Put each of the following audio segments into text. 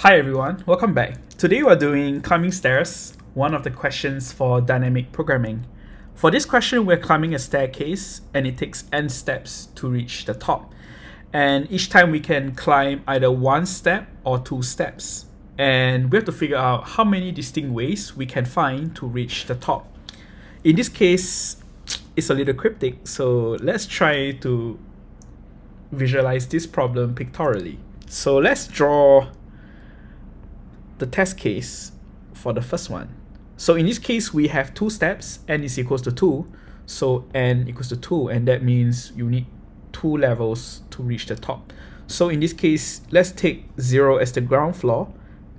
Hi everyone, welcome back. Today we're doing climbing stairs, one of the questions for dynamic programming. For this question, we're climbing a staircase and it takes n steps to reach the top. And each time we can climb either one step or two steps. And we have to figure out how many distinct ways we can find to reach the top. In this case, it's a little cryptic, so let's try to visualize this problem pictorially. So let's draw the test case for the first one. So in this case, we have two steps, n is equals to 2. So n equals to 2, and that means you need 2 levels to reach the top. So in this case, let's take 0 as the ground floor,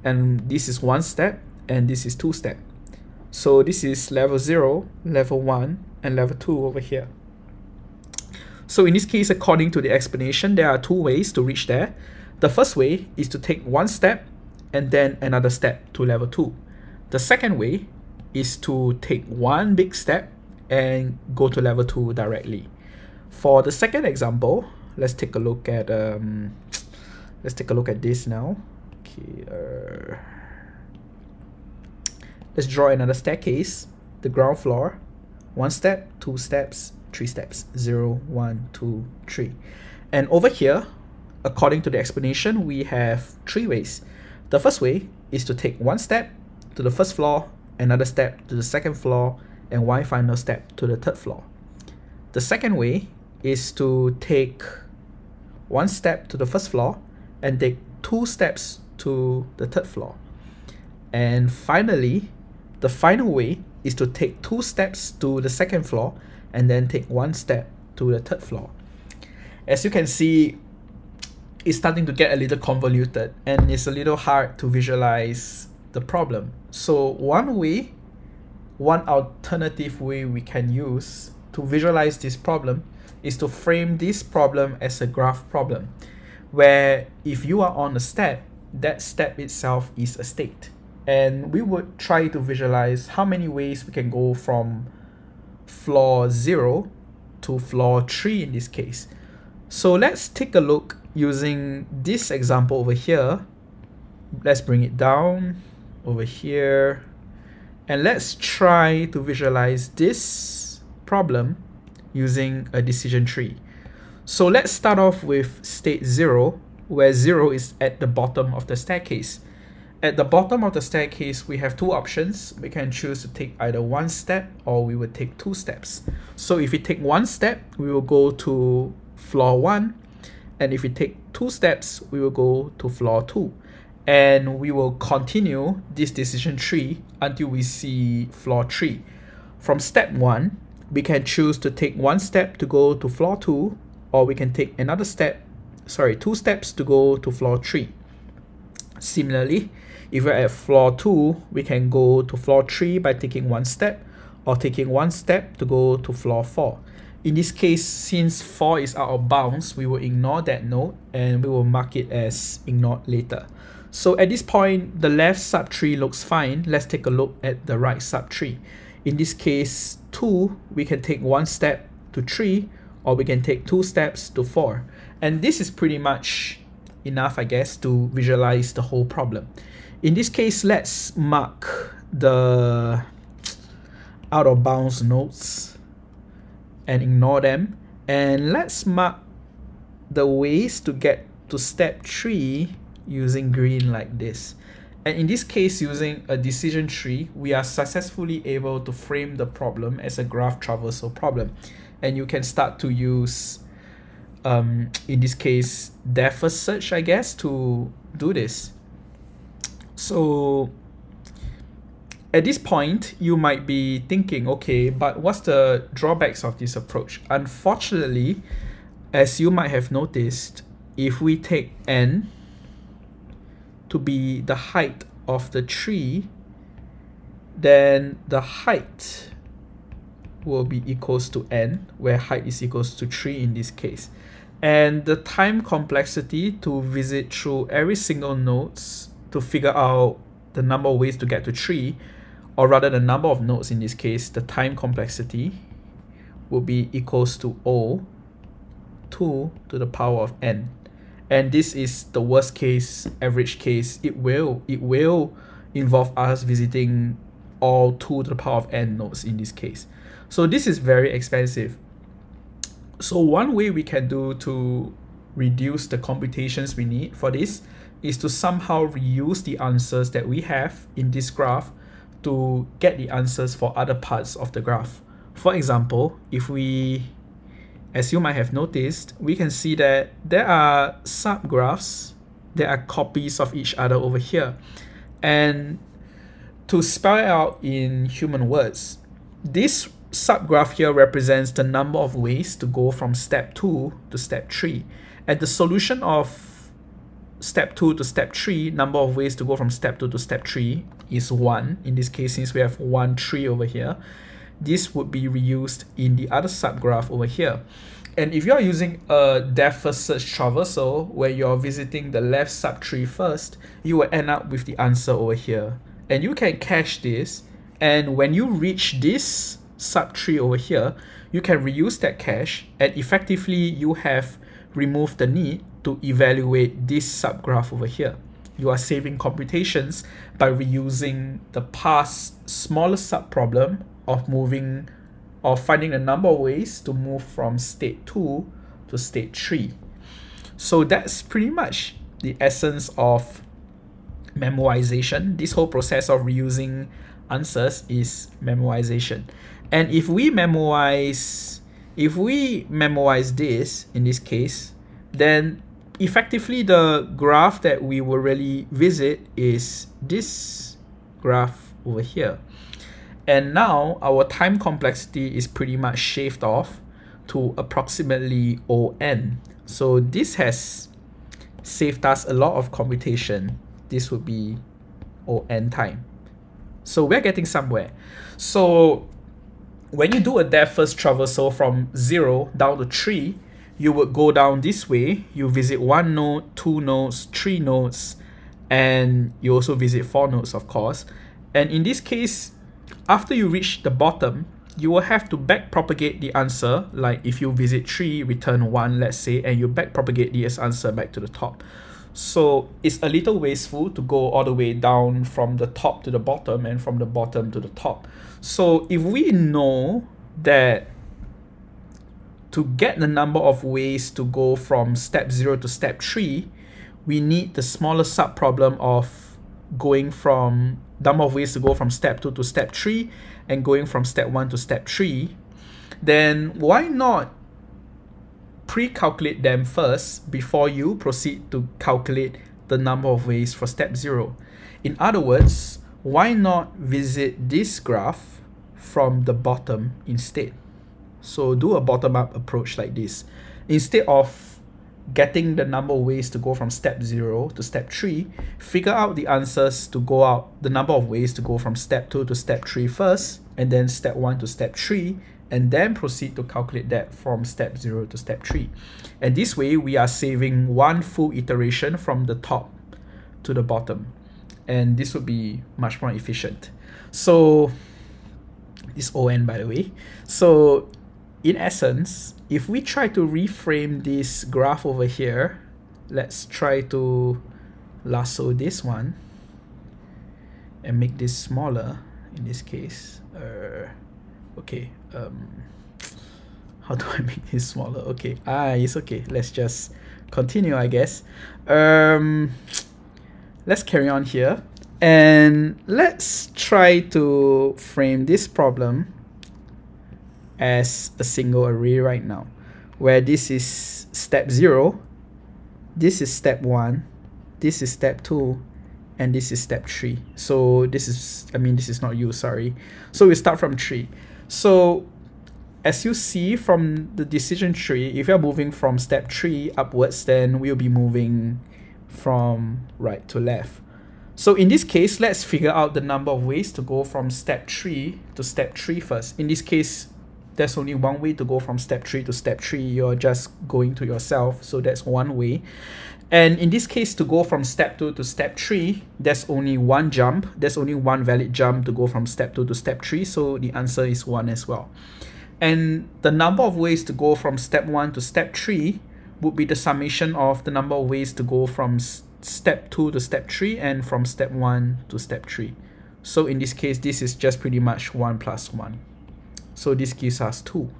and this is 1 step, and this is 2 steps. So this is level 0, level 1, and level 2 over here. So in this case, according to the explanation, there are 2 ways to reach there. The first way is to take 1 step and then another step to level 2. The second way is to take 1 big step and go to level 2 directly. For the second example, let's take a look at this now. Okay, let's draw another staircase. The ground floor, 1 step, 2 steps, 3 steps, 0, 1, 2, 3. And over here, according to the explanation, we have 3 ways. The first way is to take 1 step to the first floor, another step to the second floor, and 1 final step to the third floor. The second way is to take 1 step to the first floor and take 2 steps to the third floor. And finally, the final way is to take 2 steps to the second floor and then take 1 step to the third floor. As you can see, it's starting to get a little convoluted and it's a little hard to visualize the problem. So one alternative way we can use to visualize this problem is to frame this problem as a graph problem, where if you are on a step, that step itself is a state. And we would try to visualize how many ways we can go from floor 0 to floor 3 in this case. So let's take a look using this example over here. Let's bring it down over here. And let's try to visualize this problem using a decision tree. So let's start off with state 0, where 0 is at the bottom of the staircase. At the bottom of the staircase, we have 2 options. We can choose to take either 1 step or we would take 2 steps. So if we take 1 step, we will go to floor 1. And if we take 2 steps, we will go to floor 2. And we will continue this decision tree until we see floor 3. From step 1, we can choose to take 1 step to go to floor 2, or we can take another step, 2 steps to go to floor 3. Similarly, if we're at floor 2, we can go to floor 3 by taking 1 step, or taking 1 step to go to floor 4. In this case, since 4 is out of bounds, we will ignore that node and we will mark it as ignored later. So at this point, the left subtree looks fine. Let's take a look at the right subtree. In this case, 2, we can take 1 step to 3, or we can take 2 steps to 4. And this is pretty much enough, I guess, to visualize the whole problem. In this case, let's mark the out of bounds nodes and ignore them. And let's mark the ways to get to step 3 using green like this. And in this case, using a decision tree, we are successfully able to frame the problem as a graph traversal problem. And you can start to use, in this case, depth first search, I guess, to do this. So at this point, you might be thinking, okay, but what's the drawbacks of this approach? Unfortunately, as you might have noticed, if we take n to be the height of the tree, then the height will be equals to n, where height is equals to 3 in this case. And the time complexity to visit through every single nodes to figure out the number of ways to get to 3, or rather the number of nodes in this case, the time complexity will be equals to O 2 to the power of n. And this is the worst case, average case. It will involve us visiting all 2 to the power of n nodes in this case. So this is very expensive. So one way we can do to reduce the computations we need for this is to somehow reuse the answers that we have in this graph to get the answers for other parts of the graph. For example, if we, as you might have noticed, we can see that there are subgraphs that are copies of each other over here. And to spell it out in human words, this subgraph here represents the number of ways to go from step 2 to step 3. And the solution of step 2 to step 3, number of ways to go from step 2 to step 3, is 1. In this case, since we have 1, 3 over here, this would be reused in the other subgraph over here. And if you are using a depth first search traversal where you're visiting the left subtree first, you will end up with the answer over here. And you can cache this, and when you reach this subtree over here, you can reuse that cache, and effectively you have removed the need to evaluate this subgraph over here. You are saving computations by reusing the past smaller subproblem of finding the number of ways to move from state 2 to state 3. So that's pretty much the essence of memoization. This whole process of reusing answers is memoization. And if we memoize this in this case, then effectively the graph that we will really visit is this graph over here. And now our time complexity is pretty much shaved off to approximately ON. So this has saved us a lot of computation. This would be ON time. So we're getting somewhere. So when you do a depth first traversal from 0 down to 3, you would go down this way. You visit 1 node, 2 nodes, 3 nodes, and you also visit 4 nodes, of course. And in this case, after you reach the bottom, you will have to backpropagate the answer. Like if you visit 3, return 1, let's say, and you backpropagate this answer back to the top. So it's a little wasteful to go all the way down from the top to the bottom and from the bottom to the top. So if we know that to get the number of ways to go from step 0 to step 3, we need the smaller subproblem of going from number of ways to go from step 2 to step 3 and going from step 1 to step 3, then why not pre-calculate them first before you proceed to calculate the number of ways for step 0. In other words, why not visit this graph from the bottom instead? So do a bottom-up approach like this. Instead of getting the number of ways to go from step 0 to step 3, figure out the answers to go out, the number of ways to go from step 2 to step 3 first, and then step 1 to step 3, and then proceed to calculate that from step 0 to step 3. And this way, we are saving one full iteration from the top to the bottom. And this would be much more efficient. So, this ON by the way. So, in essence, if we try to reframe this graph over here, let's try to lasso this one and make this smaller in this case. Okay, how do I make this smaller? Okay, it's okay. Let's just continue, I guess. Let's carry on here. And let's try to frame this problem as a single array right now, where this is step 0, this is step 1, this is step 2, and this is step 3. So this is, this is not you, sorry. So we start from 3. So as you see from the decision tree, if you're moving from step 3 upwards, then we'll be moving from right to left. So in this case, let's figure out the number of ways to go from step 3 to step 3 first. In this case, there's only one way to go from step 3 to step 3. You're just going to yourself, so that's one way. And in this case, to go from step 2 to step 3, there's only one jump. There's only one valid jump to go from step 2 to step 3, so the answer is 1 as well. And the number of ways to go from step 1 to step 3 would be the summation of the number of ways to go from step 2 to step 3 and from step 1 to step 3. So in this case, this is just pretty much 1 plus 1. So this gives us 2.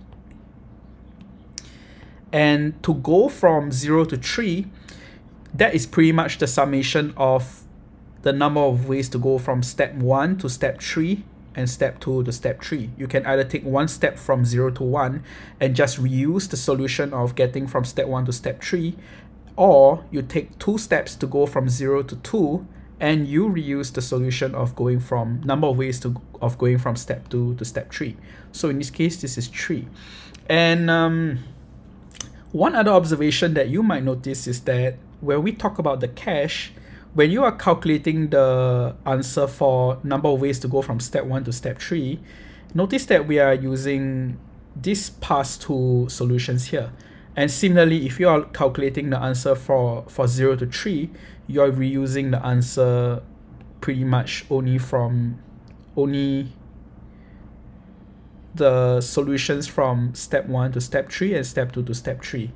And to go from 0 to 3, that is pretty much the summation of the number of ways to go from step 1 to step 3 and step 2 to step 3. You can either take one step from 0 to 1 and just reuse the solution of getting from step 1 to step 3, or you take 2 steps to go from 0 to 2 and you reuse the solution of going from number of ways of going from step 2 to step 3. So in this case, this is 3. And one other observation that you might notice is that when we talk about the cache, when you are calculating the answer for number of ways to go from step 1 to step 3, notice that we are using these past 2 solutions here. And similarly, if you are calculating the answer for 0 to 3, you are reusing the answer pretty much only the solutions from step 1 to step 3 and step 2 to step 3.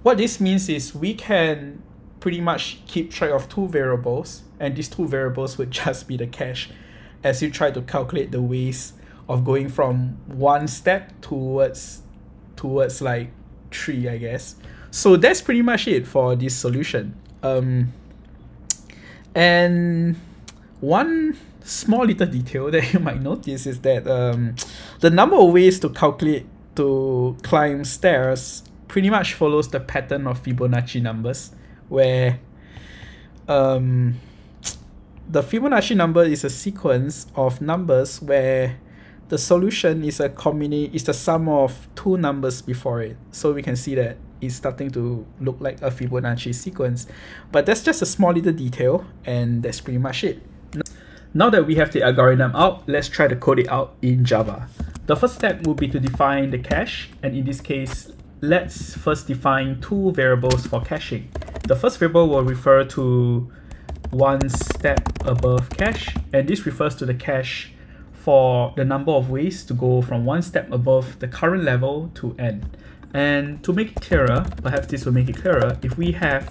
What this means is we can pretty much keep track of 2 variables, and these 2 variables would just be the cache as you try to calculate the ways of going from one step towards like 3, I guess. So that's pretty much it for this solution. And one small little detail that you might notice is that the number of ways to climb stairs pretty much follows the pattern of Fibonacci numbers, where the Fibonacci number is a sequence of numbers where the solution is the sum of 2 numbers before it. So we can see that it's starting to look like a Fibonacci sequence. But that's just a small little detail, and that's pretty much it. Now that we have the algorithm out, let's try to code it out in Java. The first step will be to define the cache, and in this case, let's first define 2 variables for caching. The first variable will refer to one step above cache, and this refers to the cache for the number of ways to go from one step above the current level to n. And to make it clearer, perhaps this will make it clearer, if we have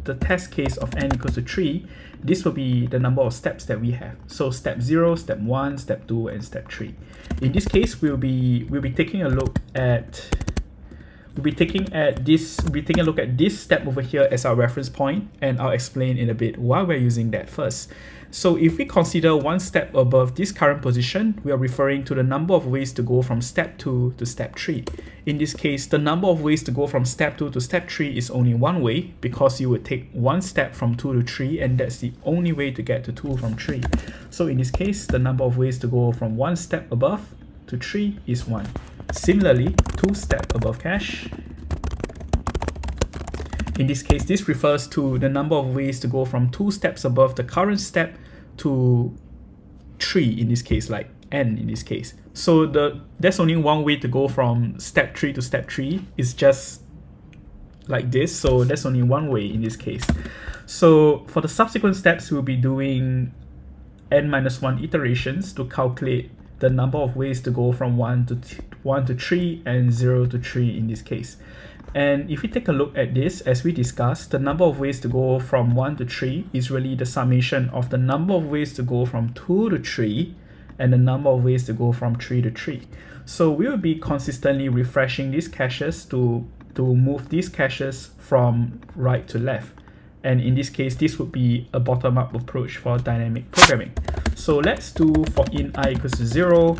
the test case of n equals to 3, this will be the number of steps that we have. So step 0, step 1, step 2, and step 3. In this case, we'll be taking a look at this step over here as our reference point, and I'll explain in a bit why we're using that first. So if we consider one step above this current position, we are referring to the number of ways to go from step 2 to step 3. In this case, the number of ways to go from step 2 to step 3 is only one way, because you would take one step from 2 to 3, and that's the only way to get to 2 from 3. So in this case, the number of ways to go from one step above to 3 is 1. Similarly, 2 step above cache. In this case, this refers to the number of ways to go from 2 steps above the current step to 3 in this case, like n in this case. So there's only one way to go from step 3 to step 3. It's just like this, so there's only one way in this case. So for the subsequent steps, we'll be doing n-1 iterations to calculate the number of ways to go from 1 to 3 and 0 to 3 in this case. And if we take a look at this, as we discussed, the number of ways to go from 1 to 3 is really the summation of the number of ways to go from 2 to 3 and the number of ways to go from 3 to 3. So we will be consistently refreshing these caches to move these caches from right to left. And in this case, this would be a bottom-up approach for dynamic programming. So let's do for in I equals to 0,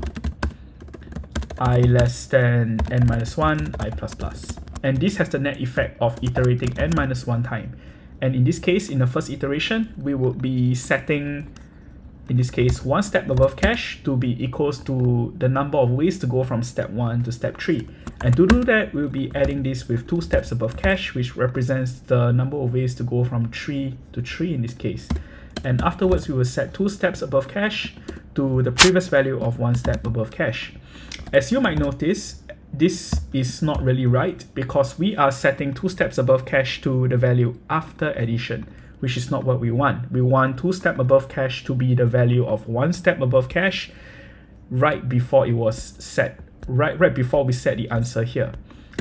I less than n-1, I plus plus. And this has the net effect of iterating n-1 time. And in this case, in the first iteration, we will be setting, in this case, one step above cache to be equals to the number of ways to go from step 1 to step 3. And to do that, we'll be adding this with 2 steps above cache, which represents the number of ways to go from 3 to 3 in this case. And afterwards, we will set 2 steps above cache to the previous value of 1 step above cache. As you might notice, this is not really right, because we are setting 2 steps above cache to the value after addition, which is not what we want. We want 2 steps above cache to be the value of 1 step above cache right before it was set, right before we set the answer here.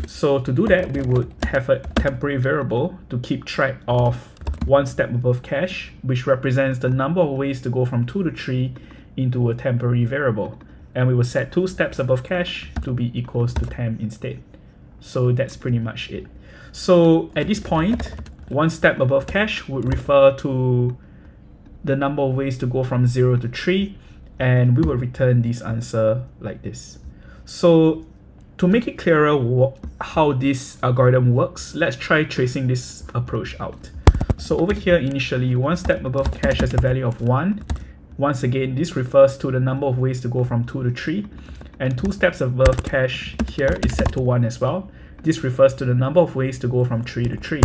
So to do that, we would have a temporary variable to keep track of one step above cache, which represents the number of ways to go from 2 to 3 into a temporary variable. And we will set 2 steps above cache to be equals to temp instead. So that's pretty much it. So at this point, one step above cache would refer to the number of ways to go from 0 to 3, and we will return this answer like this. So to make it clearer how this algorithm works, let's try tracing this approach out. So over here, initially, one step above cache has a value of 1. Once again, this refers to the number of ways to go from 2 to 3. And 2 steps above cache here is set to 1 as well. This refers to the number of ways to go from 3 to 3.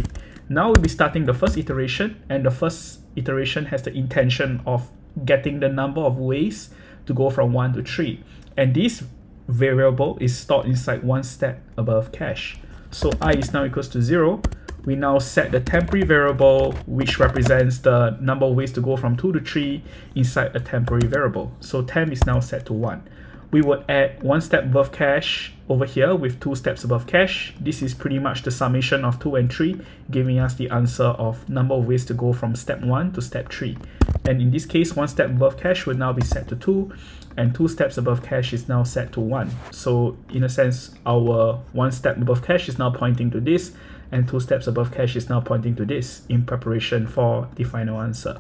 Now we'll be starting the first iteration, and the first iteration has the intention of getting the number of ways to go from 1 to 3. And this variable is stored inside one step above cache. So I is now equals to 0. We now set the temporary variable, which represents the number of ways to go from 2 to 3 inside a temporary variable. So temp is now set to 1. We would add one step above cache over here with 2 steps above cache. This is pretty much the summation of 2 and 3, giving us the answer of number of ways to go from step 1 to step 3. And in this case, one step above cache would now be set to 2, and 2 steps above cache is now set to 1. So in a sense, our one step above cache is now pointing to this, and 2 steps above cache is now pointing to this in preparation for the final answer.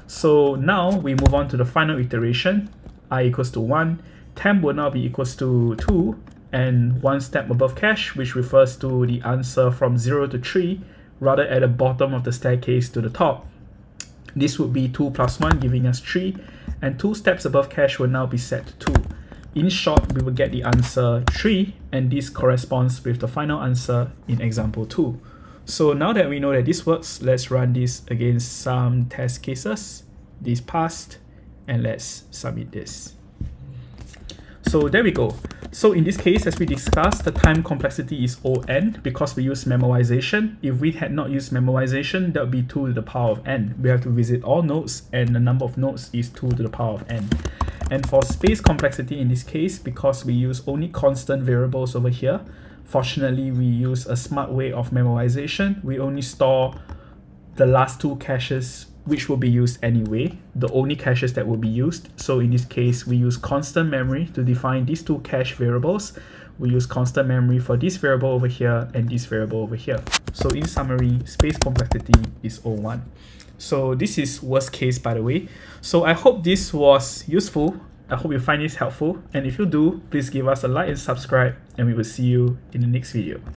So now we move on to the final iteration. I equals to 1. Temp will now be equals to 2, and one step above cache, which refers to the answer from 0 to 3, rather at the bottom of the staircase to the top. This would be 2 plus 1, giving us 3, and 2 steps above cache will now be set to 2. In short, we will get the answer 3, and this corresponds with the final answer in example 2. So now that we know that this works, let's run this against some test cases. This passed, and let's submit this. So there we go. So in this case, as we discussed, the time complexity is O(n) because we use memoization. If we had not used memoization, that would be 2 to the power of n. We have to visit all nodes, and the number of nodes is 2 to the power of n. And for space complexity in this case, because we use only constant variables over here, fortunately we use a smart way of memoization. We only store the last 2 caches, which will be used anyway, the only caches that will be used. So in this case, we use constant memory to define these 2 cache variables. We use constant memory for this variable over here and this variable over here. So in summary, space complexity is O(1). So this is worst case, by the way. So I hope this was useful. I hope you find this helpful. And if you do, please give us a like and subscribe, and we will see you in the next video.